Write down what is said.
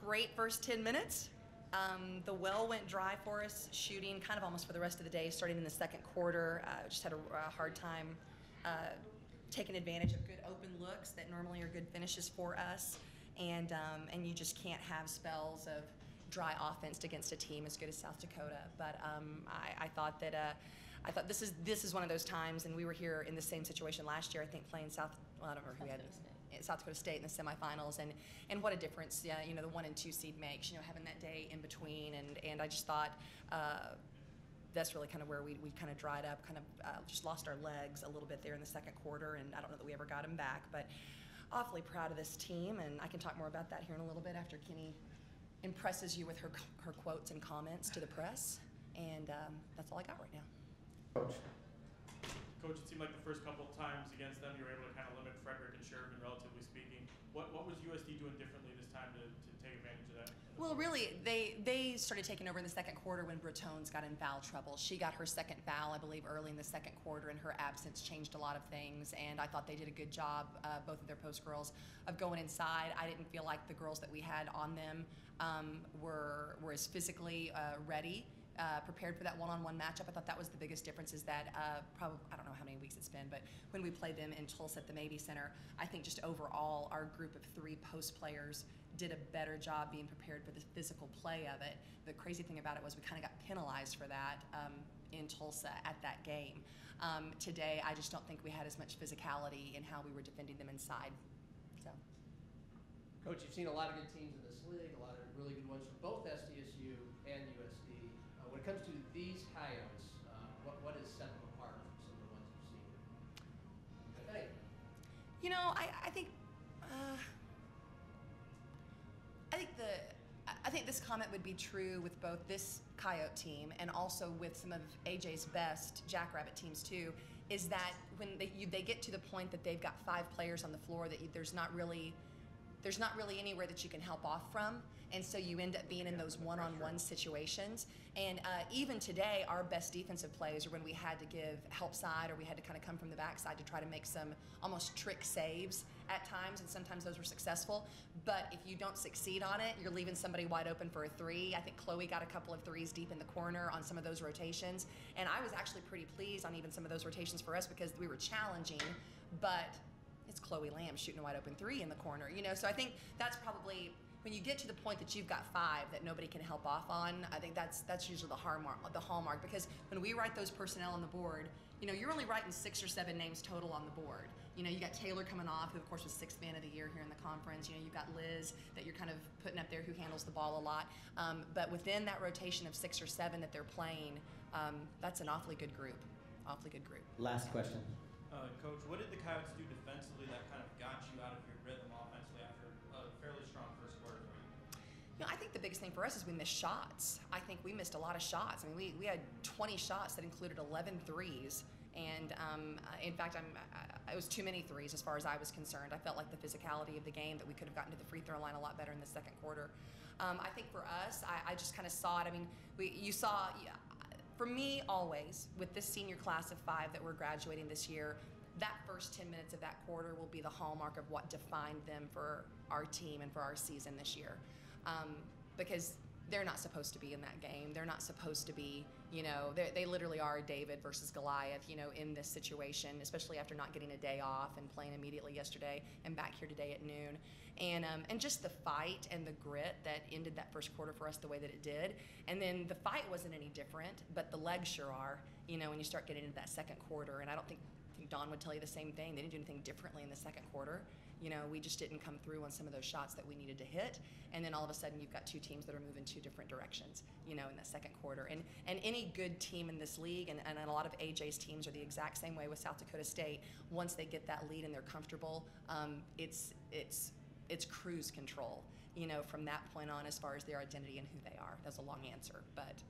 great first 10 minutes. The well went dry for us, shooting kind of almost for the rest of the day, starting in the second quarter. Just had a hard time taking advantage of good open looks that normally are good finishes for us. And you just can't have spells of dry offense against a team as good as South Dakota. But I thought that this is one of those times, and we were here in the same situation last year, I think, playing I don't remember who we had, South Dakota State in the semifinals, and what a difference, the 1 and 2 seed makes, having that day in between, and I just thought that's really kind of where we kind of dried up, kind of just lost our legs a little bit there in the second quarter, and I don't know that we ever got them back, but awfully proud of this team, and I can talk more about that here in a little bit after Kenny impresses you with her quotes and comments to the press, and that's all I got right now. Coach, it seemed like the first couple of times against them, you were able to kind of limit Frederick and Sherman, relatively speaking. What was USD doing differently this time to take advantage of that? Well, really, they started taking over in the second quarter when Bretones got in foul trouble. She got her second foul, I believe, early in the second quarter, and her absence changed a lot of things, and I thought they did a good job, both of their post girls, of going inside. I didn't feel like the girls that we had on them were as physically ready, prepared for that one-on-one matchup. I thought that was the biggest difference, is that probably, I don't know how many weeks it's been, but when we played them in Tulsa at the Mabee Center, I think just overall our group of 3 post players did a better job being prepared for the physical play of it. The crazy thing about it was we kind of got penalized for that in Tulsa at that game. Today, I just don't think we had as much physicality in how we were defending them inside. So. Coach, you've seen a lot of good teams in this league, a lot of really good ones from both SDSU and USD. When it comes to these Coyotes, what has set them apart from some of the ones you've seen? I think. I think this comment would be true with both this Coyote team and also with some of AJ's best Jackrabbit teams too, is that when they get to the point that they've got 5 players on the floor, that there's not really anywhere that you can help off from, and so you end up being in those one-on-one situations. And even today, our best defensive plays are when we had to give help side, or we had to kind of come from the backside to try to make some almost trick saves at times, and sometimes those were successful. But if you don't succeed on it, you're leaving somebody wide open for a 3. I think Chloe got a couple of 3s deep in the corner on some of those rotations, and I was actually pretty pleased on even some of those rotations for us, because we were challenging, but it's Chloe Lamb shooting a wide open 3 in the corner, so I think that's probably, when you get to the point that you've got 5 that nobody can help off on, I think that's usually the hallmark, because when we write those personnel on the board, you're only writing 6 or 7 names total on the board. You got Taylor coming off, who of course was 6th man of the year here in the conference. You've got Liz that you're kind of putting up there, who handles the ball a lot. But within that rotation of 6 or 7 that they're playing, that's an awfully good group. Last question. Coach, what did the Coyotes do defensively that kind of got you out of your rhythm offensively after a fairly strong first quarter for you? I think the biggest thing for us is we missed shots. I think we missed a lot of shots. I mean, we had 20 shots that included 11 threes, and in fact, it was too many threes as far as I was concerned. I felt like the physicality of the game, that we could have gotten to the free throw line a lot better in the second quarter. I think for us, I just kind of saw it. I mean, you saw. For me, always, with this senior class of 5 that we're graduating this year, that first 10 minutes of that quarter will be the hallmark of what defined them for our team and for our season this year. Because they're not supposed to be in that game. They're not supposed to be, they literally are David versus Goliath, in this situation, especially after not getting a day off and playing immediately yesterday and back here today at noon. And just the fight and the grit that ended that first quarter for us the way that it did. And then the fight wasn't any different, but the legs sure are, when you start getting into that second quarter. And I think Dawn would tell you the same thing. They didn't do anything differently in the second quarter. We just didn't come through on some of those shots that we needed to hit. And then all of a sudden you've got 2 teams that are moving 2 different directions, in that second quarter. And any good team in this league, and a lot of AJ's teams are the exact same way with South Dakota State, once they get that lead and they're comfortable, it's cruise control, from that point on, as far as their identity and who they are. That's a long answer, but.